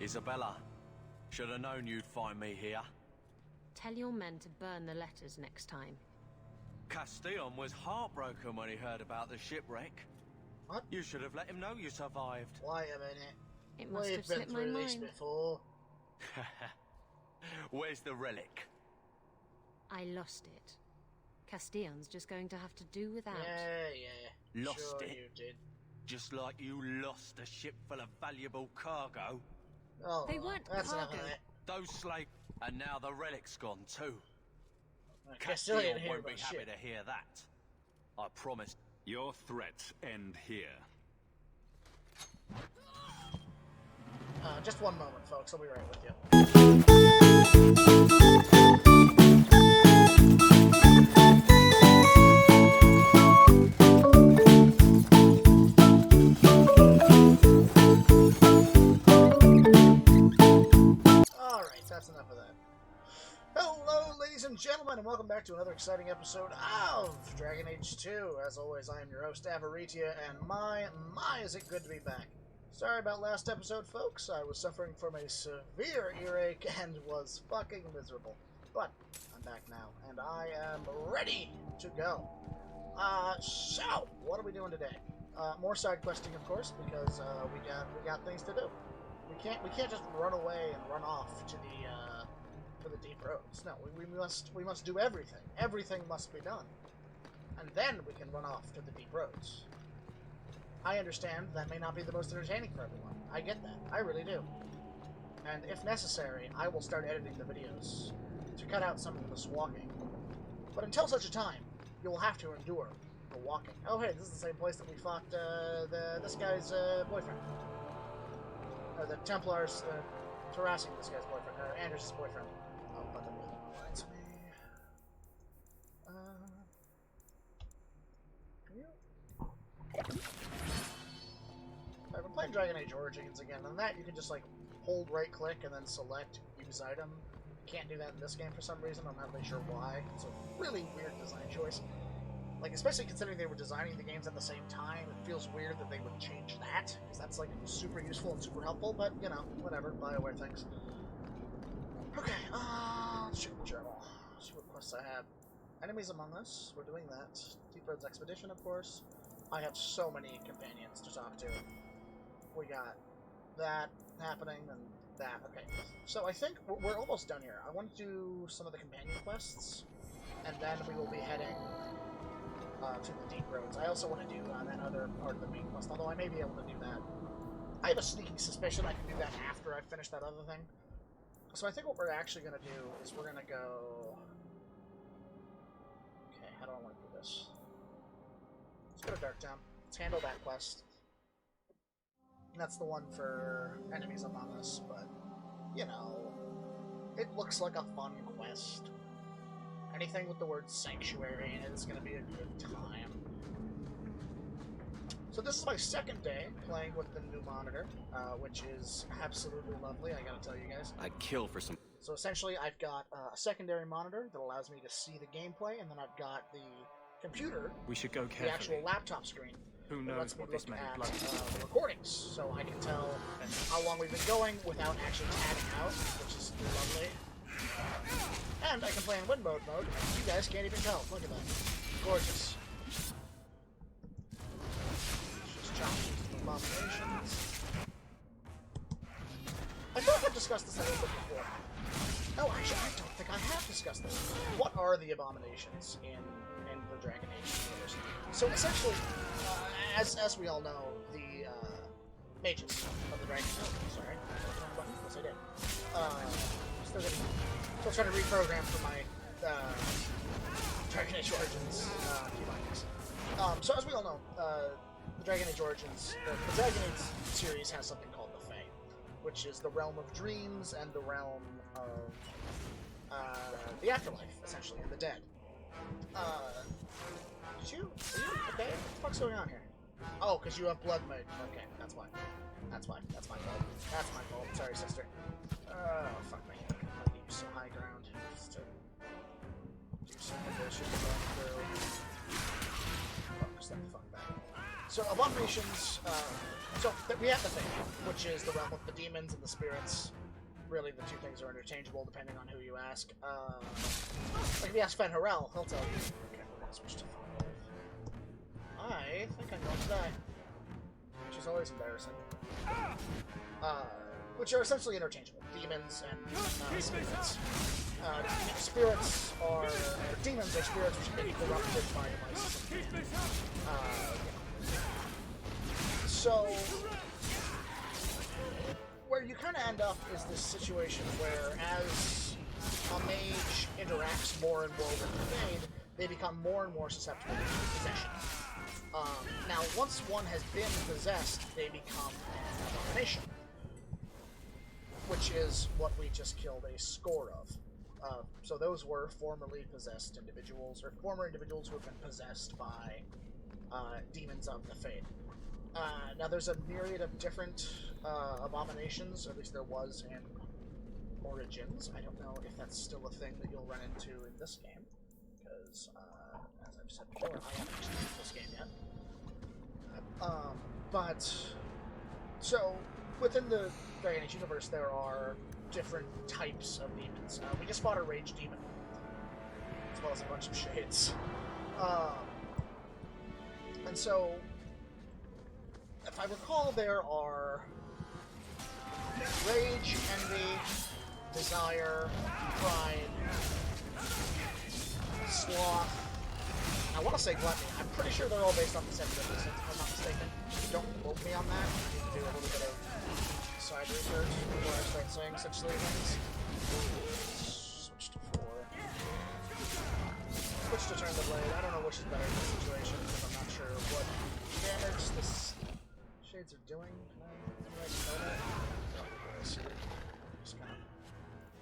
Isabella, should have known you'd find me here. Tell your men to burn the letters next time. Castillon was heartbroken when he heard about the shipwreck. What? You should have let him know you survived. Wait a minute. It must We've have been slipped my through this mind. before. Where's the relic? I lost it. Castillon's just going to have to do without. Yeah. Lost sure it? you did. Just like you lost a ship full of valuable cargo. Oh, They weren't that's enough cargo. of that. Those slaves... And now the relic's gone too. Castilian Castillon here won't be about happy shit. to hear that. I promise. Your threats end here. Just one moment, folks. I'll be right with you. Alright, that's enough of that. Hello, ladies and gentlemen, and welcome back to another exciting episode of Dragon Age 2. As always, I am your host, Avaritia, and my, is it good to be back. Sorry about last episode, folks. I was suffering from a severe earache and was fucking miserable. But I'm back now, and I am ready to go. So, what are we doing today? More side questing, of course, because we got things to do. We can't just run away and run off to the deep roads. No, we must do everything. Everything must be done, and then we can run off to the deep roads. I understand that may not be the most entertaining for everyone. I get that. I really do. And if necessary, I will start editing the videos to cut out some of this walking. But until such a time, you will have to endure the walking. Oh, hey, this is the same place that we fought this guy's boyfriend. Or the Templars harassing this guy's boyfriend, or Anders' boyfriend. Oh, but that really reminds me. I've been playing Dragon Age Origins again, and that you can just like hold right click and then select use item. You can't do that in this game for some reason. I'm not really sure why. It's a really weird design choice. Like, especially considering they were designing the games at the same time, it feels weird that they would change that, because that's, like, super useful and super helpful, but, you know, whatever, BioWare things. Okay, let's check the journal. See what quests I have. Enemies Among Us, we're doing that. Deep Roads Expedition, of course. I have so many companions to talk to. We got that happening, and that. Okay, so I think we're almost done here. I want to do some of the companion quests, and then we will be heading to the deep roads. I also want to do that other part of the main quest, although I may be able to do that. I have a sneaking suspicion I can do that after I finish that other thing. So I think what we're actually going to do is we're going to go... Okay, how do I want to do this? Let's go to Darktown. Let's handle that quest. And that's the one for Enemies Among Us, but, you know, it looks like a fun quest. Anything with the word sanctuary in it is going to be a good time. So this is my second day playing with the new monitor, which is absolutely lovely, I gotta tell you guys. I'd kill for some... So essentially I've got a secondary monitor that allows me to see the gameplay, and then I've got the computer, We should go carefully. the actual laptop screen, Who that knows lets me what this look may at look like. the recordings, so I can tell how long we've been going without actually tabbing out, which is lovely. And I can play in win mode, and you guys can't even tell. Look at that. Gorgeous. Just chop these abominations. I feel like I've discussed this a little bit before. No, actually, I don't think I have discussed this. What are the abominations in the Dragon Age universe? So essentially, as we all know, the mages of the Dragon Age. Sorry, yes I did. Still trying to reprogram for my Dragon Age Origins keybindings. So as we all know, the Dragon Age Origins, the Dragon Age series has something called the Fae, which is the realm of dreams and the realm of the afterlife, essentially, and the dead. Are you okay? What the fuck's going on here? Oh, because you have blood mode. Okay, that's why. That's my fault. That's my fault. Sorry, sister. Oh, fuck me. I need some high ground just to do some of this shit going through. Fuck, step the fuck back. So abominations. We have the thing, which is the realm of the demons and the spirits. Really, the two things are interchangeable depending on who you ask. Like if you ask Fen Harel, he'll tell you. Okay, we're gonna switch to 5. I think I'm going to die, which is always embarrassing. Which are essentially interchangeable. Demons and spirits. Spirits are... demons are spirits which can be corrupted by devices. So... where you kind of end up is this situation where as a mage interacts more and more with the Fade, they become more and more susceptible to possession. Now, once one has been possessed, they become an abomination. Which is what we just killed a score of. So those were formerly possessed individuals, or former individuals who have been possessed by demons of the Fade. Now there's a myriad of different abominations, at least there was in Origins. I don't know if that's still a thing that you'll run into in this game, because, as I've said before, I haven't actually played this game yet. So, within the Dragon Age universe, there are different types of demons. We just fought a Rage Demon, as well as a bunch of Shades. And so, if I recall, there are Rage, Envy, Desire, Pride, Sloth. I want to say Gluttony. I'm pretty sure they're all based on the same difference, if I'm not mistaken. Don't quote me on that. I need to do a little bit of side research before I start saying such silly things. Switch to 4. Switch to Turn the Blade. I don't know which is better in this situation, because I'm not sure what damage this Shades are doing. Can I know that? Oh, just kind of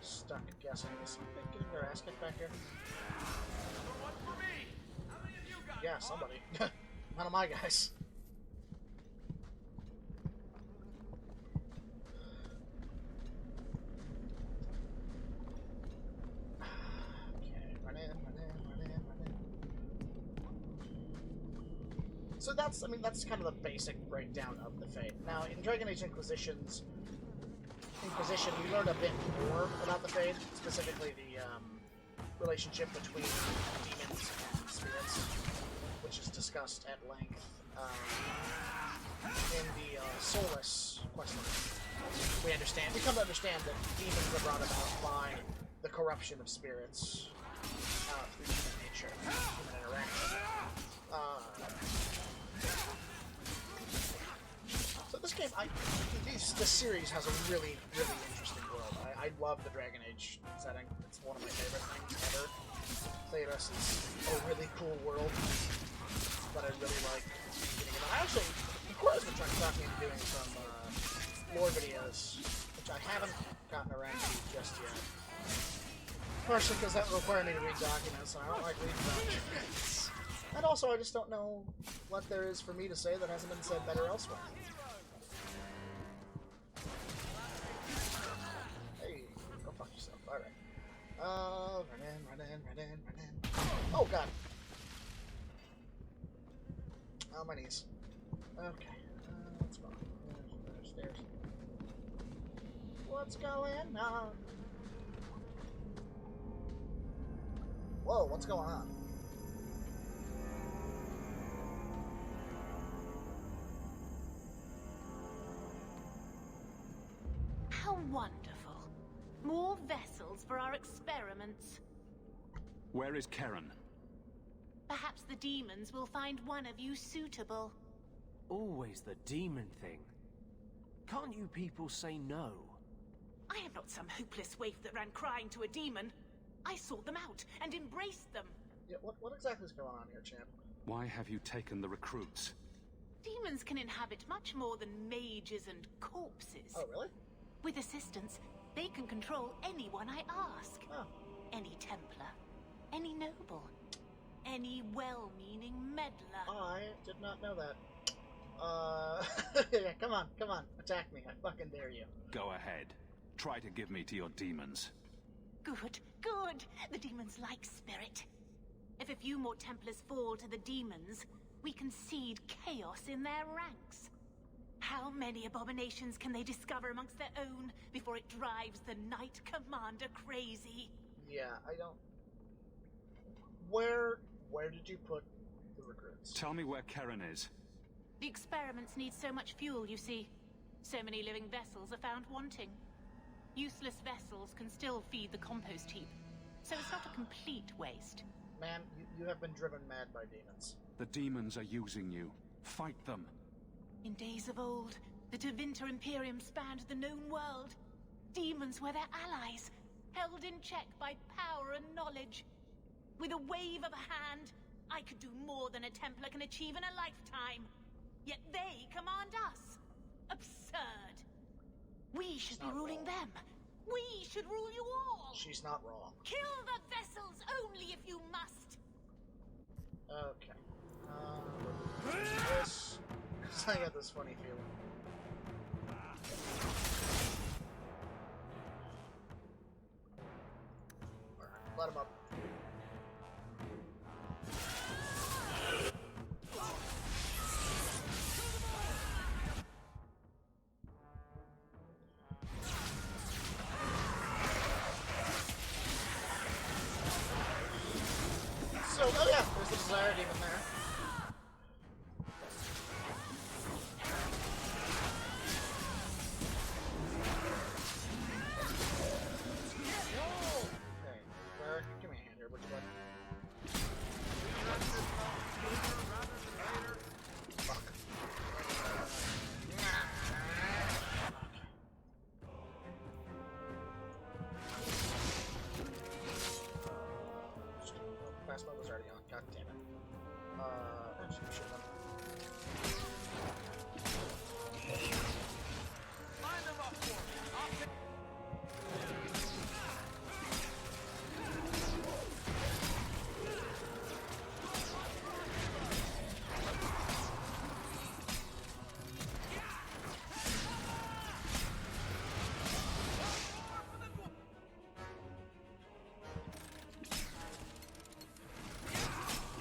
stuck guessing. Is somebody getting their ass kicked back here? Yeah, somebody. None of my guys. So that's kind of the basic breakdown of the Fade. Now, in Dragon Age Inquisition, you learn a bit more about the Fade, specifically the relationship between demons and spirits, which is discussed at length in the Soulless questing. We come to understand that demons are brought about by the corruption of spirits through human nature, human interaction. So this game, this series has a really, really interesting world. I love the Dragon Age setting. It's one of my favorite things ever. Theros is a really cool world that I really like. I actually, Cora's been trying to talk me into doing some lore videos, which I haven't gotten around to just yet. Partially because that would require me to read documents, and I don't like reading documents. And also, I just don't know what there is for me to say that hasn't been said better elsewhere. Hey, go fuck yourself. Alright. Run in. Oh, God. Oh, my knees. Okay. What's going on? There's stairs. What's going on? Whoa, what's going on? How wonderful. More vessels for our experiments. Where is Karen? Perhaps the demons will find one of you suitable. Always the demon thing. Can't you people say no? I am not some hopeless waif that ran crying to a demon. I sought them out and embraced them. Yeah, what exactly is going on here, champ? Why have you taken the recruits? Demons can inhabit much more than mages and corpses. Oh, really? With assistance, they can control anyone I ask. Oh. Any Templar, any noble, any well-meaning meddler. I did not know that. Yeah, come on, attack me. I fucking dare you. Go ahead. Try to give me to your demons. Good. The demons like spirit. If a few more Templars fall to the demons, we can seed chaos in their ranks. How many abominations can they discover amongst their own before it drives the Knight Commander crazy? Yeah, I don't... Where did you put the recruits? Tell me where Karen is. The experiments need so much fuel, you see. So many living vessels are found wanting. Useless vessels can still feed the compost heap, so it's not a complete waste. Ma'am, you have been driven mad by demons. The demons are using you. Fight them. In days of old, the Tevinter Imperium spanned the known world. Demons were their allies, held in check by power and knowledge. With a wave of a hand, I could do more than a Templar can achieve in a lifetime. Yet they command us. Absurd. We should be ruling them. We should rule you all. She's not wrong. Kill the vessels only if you must. Okay. This. I got this funny feeling. Alright, let him up. So, oh yeah, there's the Desire Demon there. Okay, Cleric, give me a hand here, would you like? Fuck. Fast mode was already on. God damn it. Actually, we should have.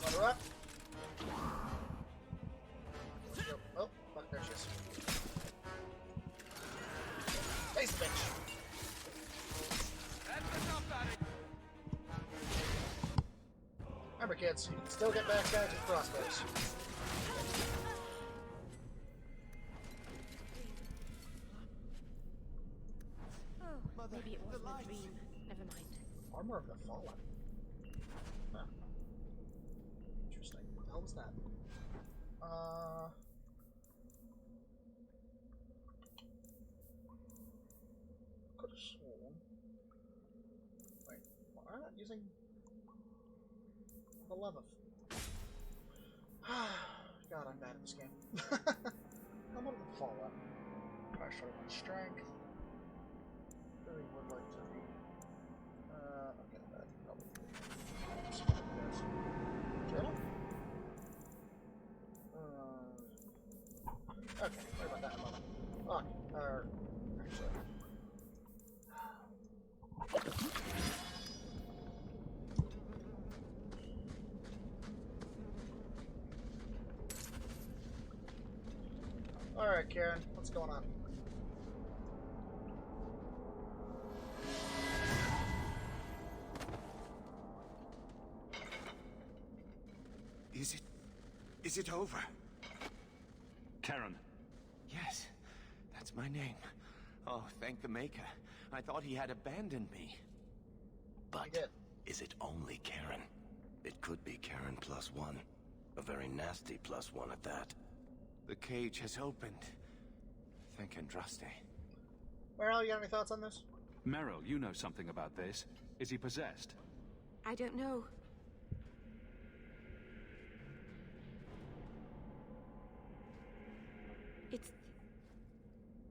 Let her up. Oh, fuck, there she is. Face the bitch. Remember, kids, you can still get back down to the crossbows. Oh, maybe it wasn't a dream. Never mind. Armor of the Fallen. Huh. Interesting. What the hell was that? Could have sworn. Wait, am I not using the love of? God, I'm bad at this game. Armor of the Fallen. Price 41 strength. Really would like to. Okay, that probably. Journal? Okay, worry about that in a moment. Actually. Alright, Karen, what's going on? Is it over? Karen. Yes, that's my name. Oh, thank the Maker. I thought he had abandoned me. But did. is it only Karen? It could be Karen +1. A very nasty +1 at that. The cage has opened. Thank Andraste. Meryl, you got any thoughts on this? Meryl, you know something about this. Is he possessed? I don't know.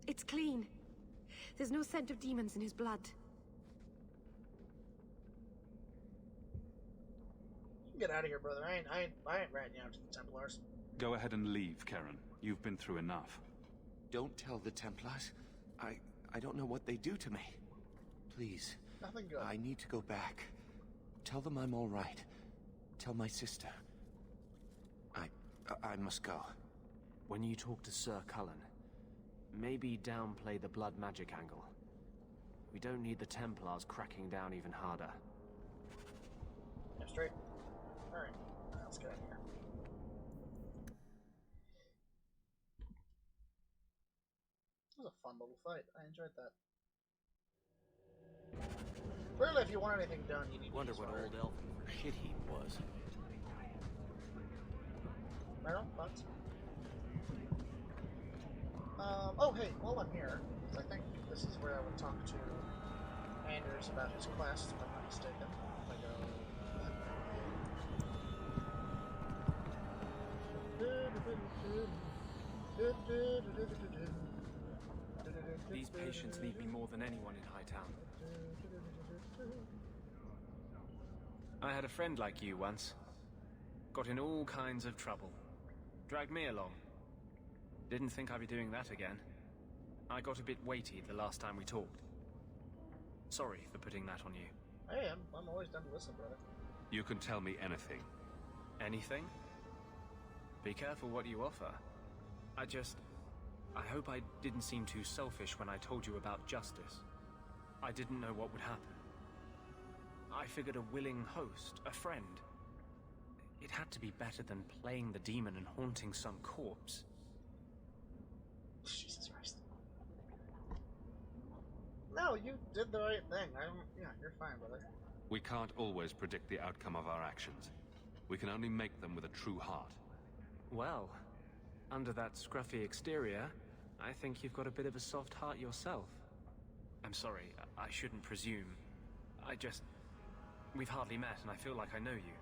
It's clean. There's no scent of demons in his blood. You can get out of here, brother. I ain't ratting you out to the Templars. Go ahead and leave, Karen. You've been through enough. Don't tell the Templars. I don't know what they do to me. Please. Nothing good. I need to go back. Tell them I'm all right. Tell my sister. I must go. When you talk to Sir Cullen, maybe downplay the blood magic angle. We don't need the Templars cracking down even harder. Yeah, straight. Alright, let's get out of here. It was a fun little fight. I enjoyed that. Clearly, if you want anything done, you need to Wonder use what fire. old Elven shit heap was. Meryl, thoughts? Oh, hey, while I'm here, I think this is where I would talk to Anders about his quest, if I'm not mistaken. If I go... These patients need me more than anyone in Hightown. I had a friend like you once. Got in all kinds of trouble. Dragged me along. Didn't think I'd be doing that again. I got a bit weighty the last time we talked. Sorry for putting that on you. Hey, I'm always down to listen, brother. You can tell me anything. Anything? Be careful what you offer. I hope I didn't seem too selfish when I told you about justice. I didn't know what would happen. I figured a willing host, a friend. It had to be better than playing the demon and haunting some corpse. Jesus Christ. No, you did the right thing. Yeah, you're fine, brother. We can't always predict the outcome of our actions. We can only make them with a true heart. Well, under that scruffy exterior, I think you've got a bit of a soft heart yourself. I'm sorry, I shouldn't presume. We've hardly met and I feel like I know you.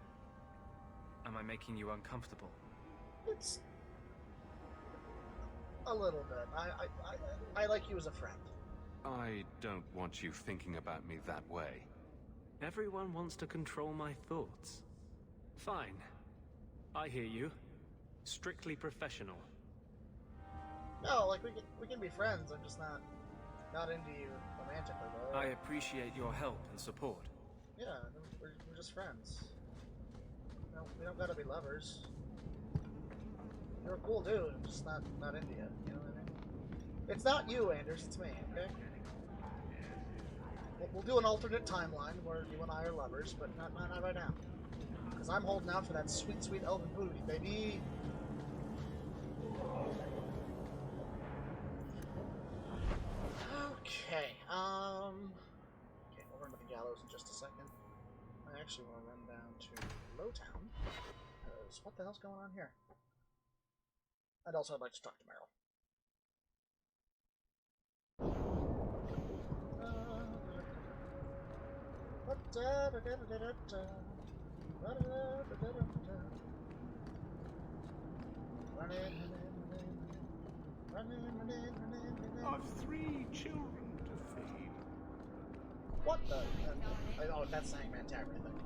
Am I making you uncomfortable? It's... a little bit. I like you as a friend. I don't want you thinking about me that way. Everyone wants to control my thoughts. Fine. I hear you. Strictly professional. No, like, we can be friends. I'm just not into you romantically, brother. I appreciate your help and support. Yeah, we're just friends. We don't gotta be lovers. You're a cool dude, I'm just not into you. You know what I mean? It's not you, Anders, it's me, okay? We'll do an alternate timeline where you and I are lovers, but not right now. Because I'm holding out for that sweet, sweet Elven Bootay, baby! Okay, we'll run to the gallows in just a second. I actually want to run down to Lowtown, because what the hell's going on here? And also I'd like to talk to Meryl. I've 3 children to feed. What the? Oh, that's the Hangman Tavern thing.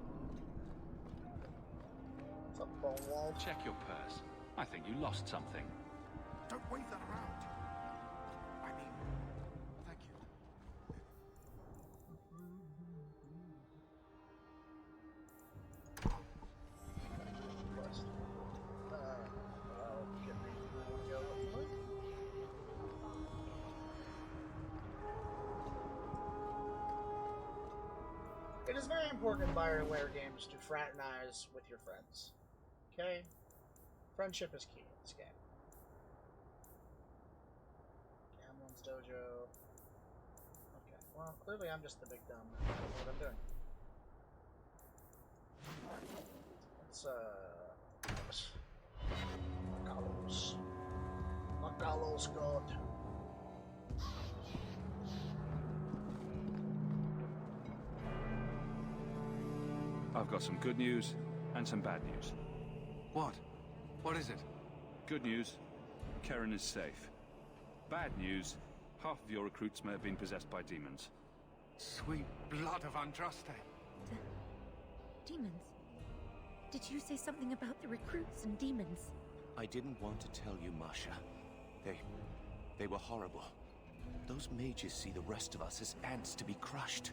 What's up, Bonewall? Check your purse. I think you lost something. Don't wave that around. I mean, thank you. It is very important in BioWare games to fraternize with your friends. Okay? Friendship is key in this game. Gamlin's Dojo. Okay, well, clearly I'm just the big dumb. I don't know what I'm doing. Let's, Gallows God. I've got some good news and some bad news. What? What is it? Good news, Karen is safe. Bad news, half of your recruits may have been possessed by demons. Sweet blood of Andraste. Demons? Did you say something about the recruits and demons? I didn't want to tell you, Masha. They were horrible. Those mages see the rest of us as ants to be crushed.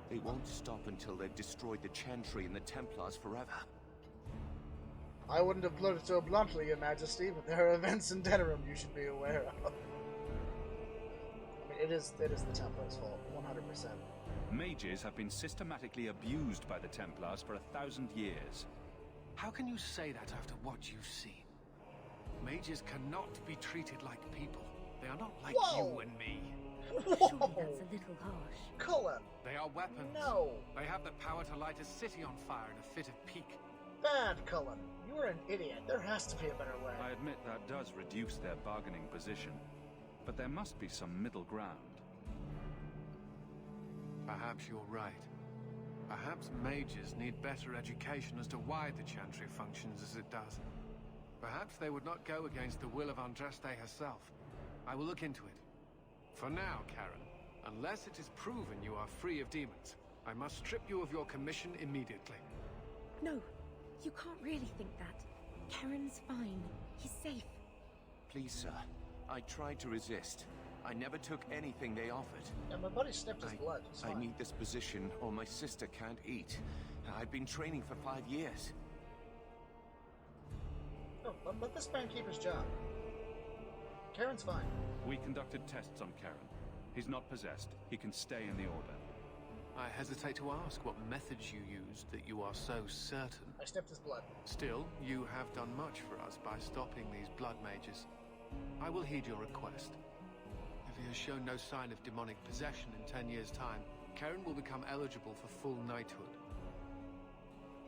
They won't stop until they've destroyed the Chantry and the Templars forever. I wouldn't have put it so bluntly, Your Majesty, but there are events in Denerim you should be aware of. I mean, it is the Templars' fault, 100%. Mages have been systematically abused by the Templars for 1,000 years. How can you say that after what you've seen? Mages cannot be treated like people. They are not like you and me. Surely that's a little harsh. Cullen! They are weapons. No! They have the power to light a city on fire in a fit of pique. Bad, Cullen. You are an idiot. There has to be a better way. I admit that does reduce their bargaining position, but there must be some middle ground. Perhaps you're right. Perhaps mages need better education as to why the Chantry functions as it does. Perhaps they would not go against the will of Andraste herself. I will look into it. For now, Karen, unless it is proven you are free of demons, I must strip you of your commission immediately. No, you can't really think that. Karen's fine. He's safe. Please, sir. I tried to resist. I never took anything they offered. And my buddy snipped his blood. It's I fine. need this position, or my sister can't eat. I've been training for 5 years. No, let this man keep his job. Karen's fine. We conducted tests on Karen. He's not possessed. He can stay in the Order. I hesitate to ask what methods you used that you are so certain. I snipped his blood. Still, you have done much for us by stopping these blood mages. I will heed your request. If he has shown no sign of demonic possession in 10 years' time, Karen will become eligible for full knighthood.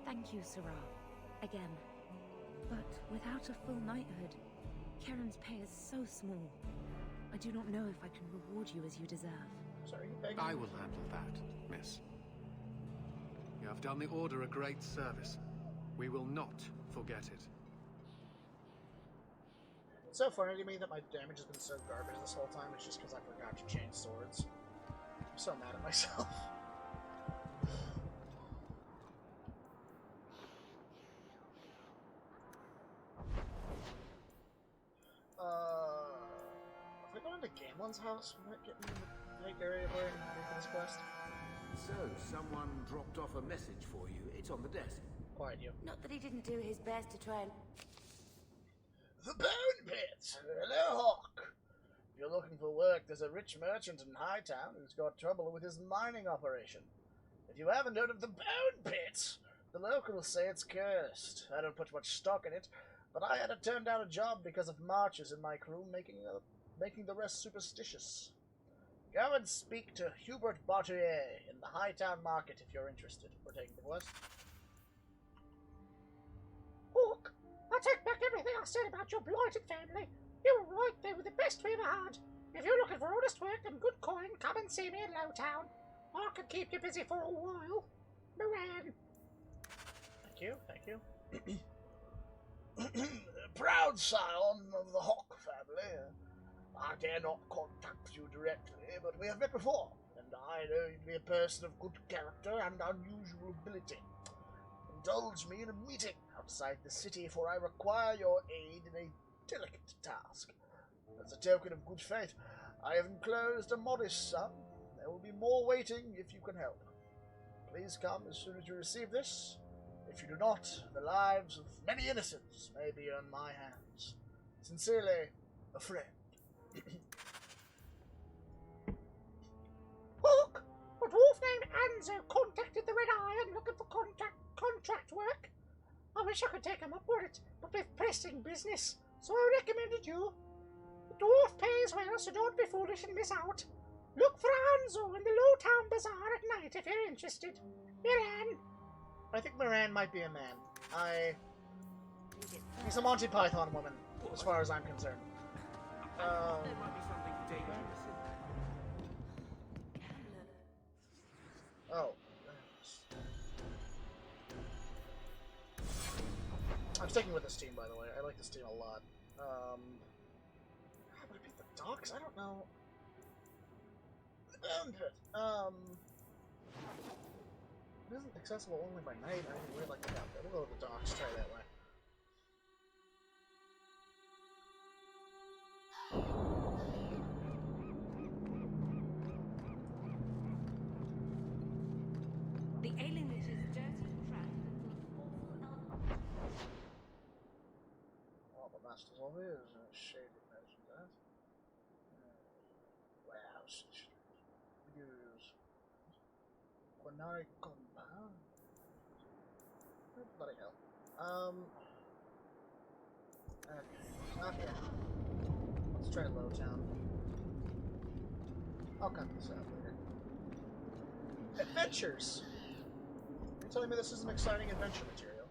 Thank you, Sarah. Again. But without a full knighthood, Karen's pay is so small. I do not know if I can reward you as you deserve. Sorry, you begging? I will handle that, miss. You have done the Order a great service. We will not forget it. It's so funny to me that my damage has been so garbage this whole time. It's just because I forgot to change swords. I'm so mad at myself. If I go into Gamlen's house, we might get in the lake area where I'm making this quest. So, someone dropped off a message for you. It's on the desk. Quiet you. Not that he didn't do his best to try and... The Bone Pit! Hello, Hawk! If you're looking for work, there's a rich merchant in Hightown who's got trouble with his mining operation. If you haven't heard of the Bone Pit, the locals say it's cursed. I don't put much stock in it, but I had to turn down a job because of marches in my crew making the rest superstitious. Go and speak to Hubert Bootay in the Hightown Market if you're interested. We're taking the quest. Hawk, I take back everything I said about your blighted family. You were right, they were the best we ever had. If you're looking for honest work and good coin, come and see me in Lowtown. I can keep you busy for a while. Moran. Thank you, thank you. Proud scion of the Hawk family. I dare not contact you directly, but we have met before, and I know you to be a person of good character and unusual ability. Indulge me in a meeting outside the city, for I require your aid in a delicate task. As a token of good faith, I have enclosed a modest sum. There will be more waiting if you can help. Please come as soon as you receive this. If you do not, the lives of many innocents may be on my hands. Sincerely, a friend. Hawk, a dwarf named Anzo contacted the Red Iron looking for contract work. I wish I could take him up on it, but with pressing business, so I recommended you. The dwarf pays well, so don't be foolish and miss out. Look for Anzo in the Lowtown Bazaar at night if you're interested. Miran. I think Moran might be a man. He's a Monty Python woman, as far as I'm concerned. There might be something dangerous in Oh. I'm sticking with this team, by the way. I like this team a lot. How would I beat the docks? I don't know. It isn't accessible only by night. I think we'd like to have that. We'll go to the docks. Try that way. The alien is dirty, trapped, and full of awful Use Quinari compound. What bloody hell? Okay. Let's try Low Town. I'll cut this out later. Adventures! You're telling me this is an exciting adventure material?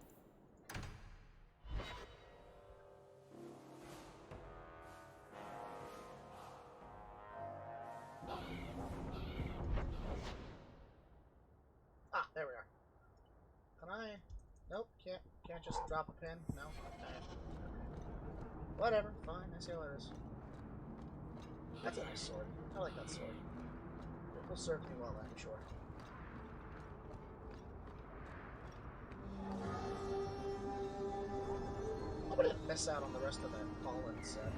Ah, there we are. Can I? Nope, can't just drop a pin? No? Okay. Whatever, fine, I see how it is. That's a nice sword. I like that sword. It will serve me well, I'm sure. I wouldn't miss out on the rest of that Fallen set.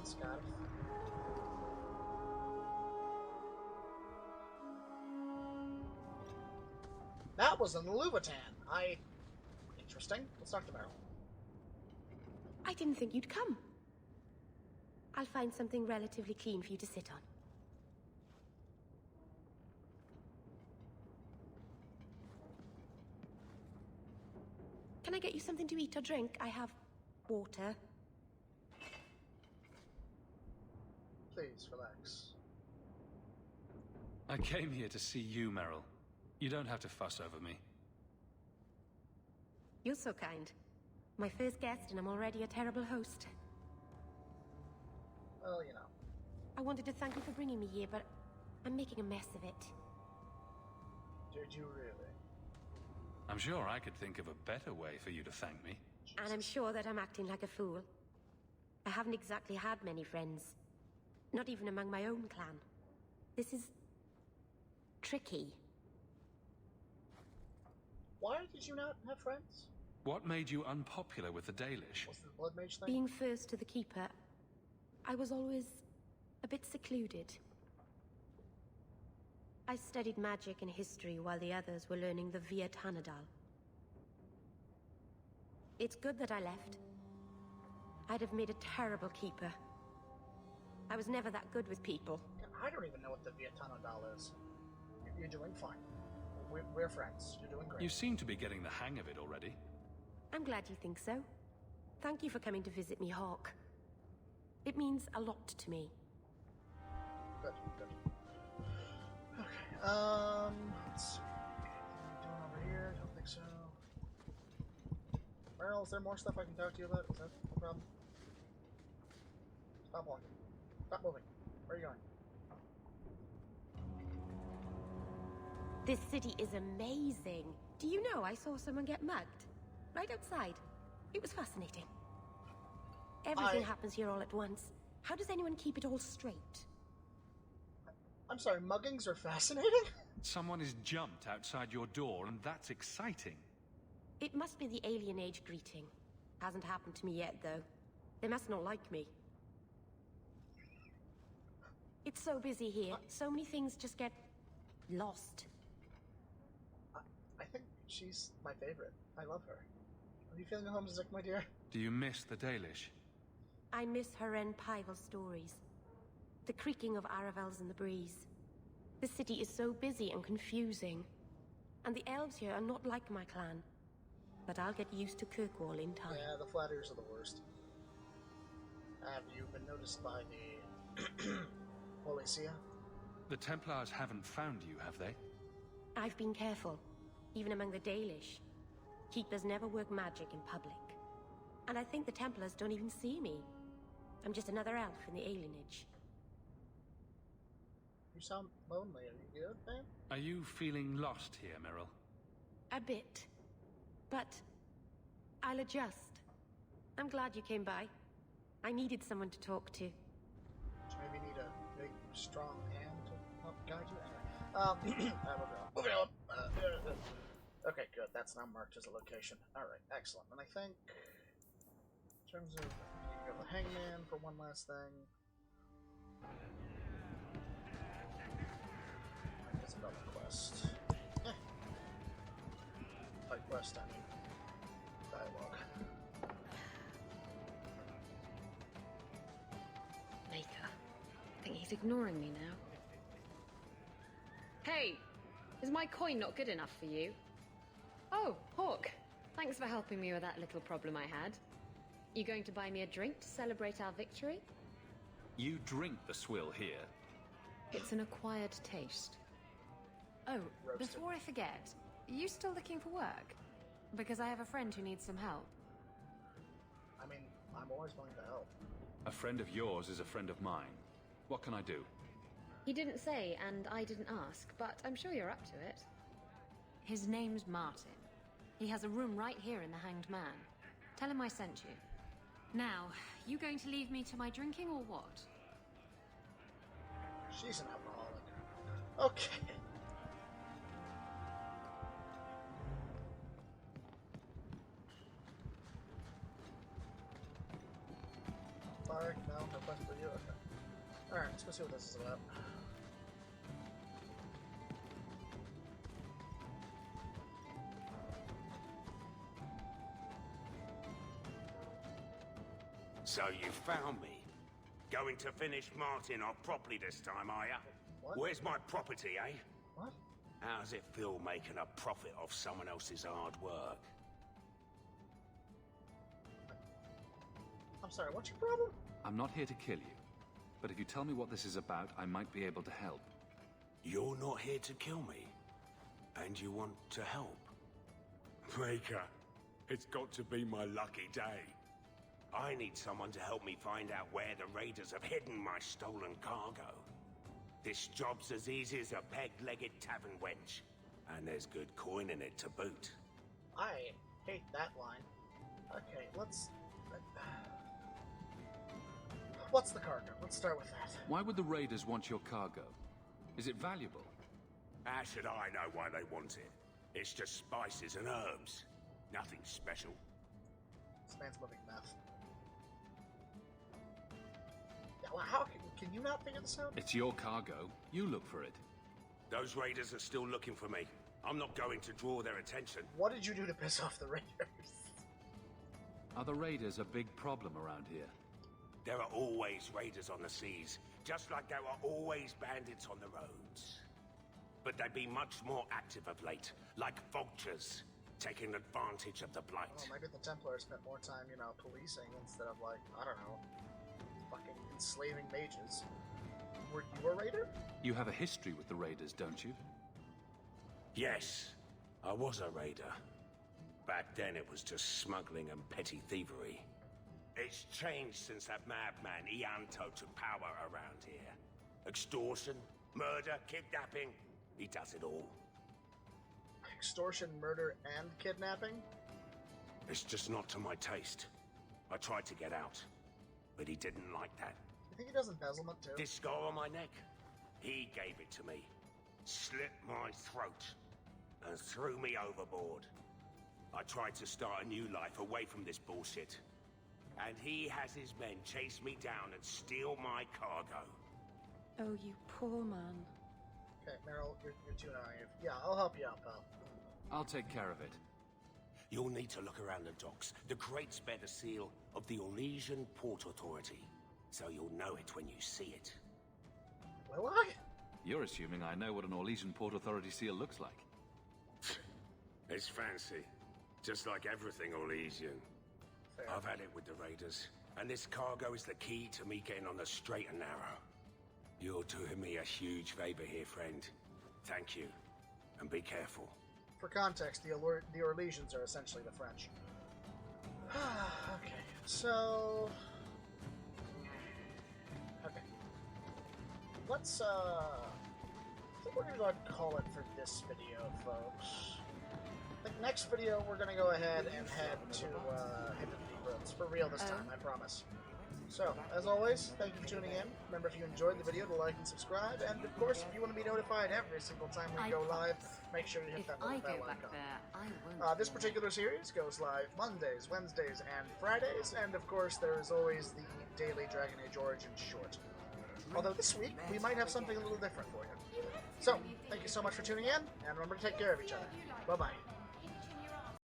Scott. That was an Luvatan. Interesting. Let's talk to Meryl. I didn't think you'd come. I'll find something relatively clean for you to sit on. Can I get you something to eat or drink? I have water. Please, relax. I came here to see you, Meryl. You don't have to fuss over me. You're so kind. My first guest, and I'm already a terrible host. Well, you know. I wanted to thank you for bringing me here, but I'm making a mess of it. Did you really? I'm sure I could think of a better way for you to thank me. Jesus. And I'm sure that I'm acting like a fool. I haven't exactly had many friends. Not even among my own clan. This is... tricky. Why did you not have friends? What made you unpopular with the Dalish? Was it the Blood Mage thing? Being first to the Keeper, I was always a bit secluded. I studied magic and history while the others were learning the Via Tanadal. It's good that I left. I'd have made a terrible Keeper. I was never that good with people. I don't even know what the Via Tanadal is. You're doing fine. We're friends. You're doing great. You seem to be getting the hang of it already. I'm glad you think so. Thank you for coming to visit me, Hawk. It means a lot to me. Good, good. Okay, let's see. Anything doing over here? Don't think so. Meryl, is there more stuff I can talk to you about? Is that the problem? Stop walking. Stop moving. Where are you going? This city is amazing. Do you know I saw someone get mugged? Right outside. It was fascinating. Everything happens here all at once. How does anyone keep it all straight? I'm sorry, muggings are fascinating? Someone has jumped outside your door, and that's exciting. It must be the alien age greeting. Hasn't happened to me yet, though. They must not like me. It's so busy here. So many things just get... lost. I think she's my favorite. I love her. Are you feeling homesick, my dear? Do you miss the Dalish? I miss her Pival stories. The creaking of Aravels in the breeze. The city is so busy and confusing. And the elves here are not like my clan. But I'll get used to Kirkwall in time. Yeah, the Flat Ears are the worst. Have you been noticed by the... Policia? The Templars haven't found you, have they? I've been careful. Even among the Dalish. Keepers never work magic in public. And I think the Templars don't even see me. I'm just another elf in the alienage. You sound lonely. Are you good, man? Are you feeling lost here, Meryl? A bit. But I'll adjust. I'm glad you came by. I needed someone to talk to. Do you maybe need a big, strong hand to help guide you? Anyway, moving on. Okay, good. That's now marked as a location. Alright, excellent. And I think, in terms of, you can go to the Hangman for one last thing. Isabella quest. Fight quest, I mean. just ignoring me now. Hey! Is my coin not good enough for you? Oh, Hawk. Thanks for helping me with that little problem I had. You going to buy me a drink to celebrate our victory? You drink the swill here. It's an acquired taste. Oh, before I forget, are you still looking for work? Because I have a friend who needs some help. I mean, I'm always willing to help. A friend of yours is a friend of mine. What can I do? He didn't say, and I didn't ask, but I'm sure you're up to it. His name's Martin. He has a room right here in the Hanged Man. Tell him I sent you. Now, you going to leave me to my drinking or what? She's an alcoholic. Okay. Fire, no question for you. Okay. Alright, let's go see what this is about. So you found me. Going to finish Martin off properly this time, are ya? What? Where's my property, eh? What? How's it feel making a profit off someone else's hard work? I'm sorry, what's your problem? I'm not here to kill you. But if you tell me what this is about, I might be able to help. You're not here to kill me. And you want to help? Maker, it's got to be my lucky day. I need someone to help me find out where the raiders have hidden my stolen cargo. This job's as easy as a peg-legged tavern wench. And there's good coin in it to boot. I hate that line. Okay, let's... What's the cargo? Let's start with that. Why would the raiders want your cargo? Is it valuable? How should I know why they want it? It's just spices and herbs. Nothing special. This man's moving meth. Yeah, well, how can you not figure this out? It's your cargo. You look for it. Those raiders are still looking for me. I'm not going to draw their attention. What did you do to piss off the raiders? Are the raiders a big problem around here? There are always raiders on the seas, just like there are always bandits on the roads. But they've been much more active of late, like vultures, taking advantage of the blight. Well, maybe the Templars spent more time, you know, policing instead of, like, I don't know, fucking enslaving mages. Were you a raider? You have a history with the raiders, don't you? Yes, I was a raider. Back then it was just smuggling and petty thievery. It's changed since that madman Ianto took power around here. Extortion, murder, kidnapping, he does it all. Extortion, murder, and kidnapping? It's just not to my taste. I tried to get out, but he didn't like that. You think he does embezzlement too? This scar on my neck? He gave it to me, slit my throat, and threw me overboard. I tried to start a new life away from this bullshit. And he has his men chase me down and steal my cargo. Oh, you poor man. Okay, Meryl, you're too naive. Yeah, I'll help you out, pal. I'll take care of it. You'll need to look around the docks. The crates bear the seal of the Orlesian Port Authority, so you'll know it when you see it. Will I? You're assuming I know what an Orlesian Port Authority seal looks like. It's fancy, just like everything Orlesian. Fair. I've had it with the raiders, and this cargo is the key to me getting on the straight and narrow. You're doing me a huge favor here, friend. Thank you, and be careful. For context, the Orlesians are essentially the French. Okay, so... Okay. Let's, I think we're gonna go ahead and call it for this video, folks. I think next video, we're gonna go ahead and head to, Hidden Deep. For real this time, I promise. So, as always, thank you for tuning in. Remember, if you enjoyed the video, to like and subscribe. And, of course, if you want to be notified every single time we go live, make sure you hit that little bell icon. This particular series goes live Mondays, Wednesdays, and Fridays. And, of course, there is always the daily Dragon Age Origins short. Although this week, we might have something a little different for you. So, thank you so much for tuning in, and remember to take care of each other. Bye-bye.